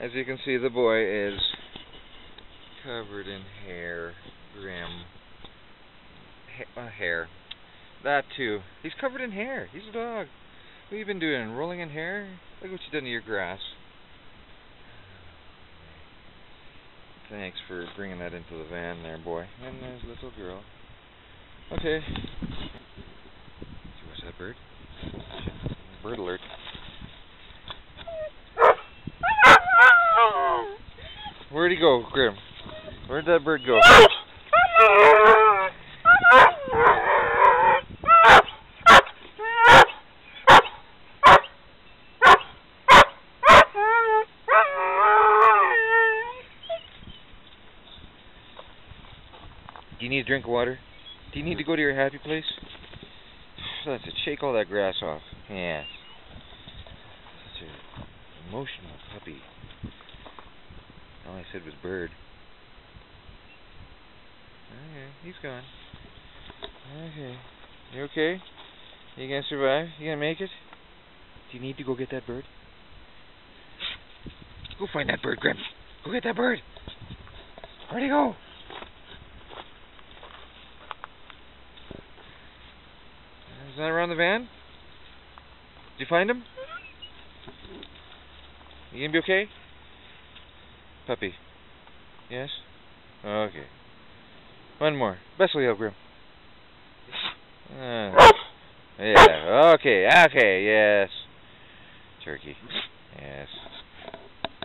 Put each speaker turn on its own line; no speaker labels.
As you can see, the boy is covered in hair, Grim. Hair. That too. He's covered in hair. He's a dog. What have you been doing? Rolling in hair? Look what you done to your grass. Thanks for bringing that into the van there, boy. And there's little girl. Okay. So what's that bird? Bird alert. Where'd he go, Grim? Where'd that bird go? Do you need a drink of water? Do you need to go to your happy place? That's it. Shake all that grass off. Yes. Such an emotional puppy. All I said was bird. Okay, he's gone. Okay. You okay? You gonna survive? You gonna make it? Do you need to go get that bird? Go find that bird, Grim. Go get that bird. Where'd he go? Is that around the van? Did you find him? You gonna be okay? Puppy. Yes? Okay. One more. Best of luck, Grim. Yeah. Okay. Okay. Yes. Turkey.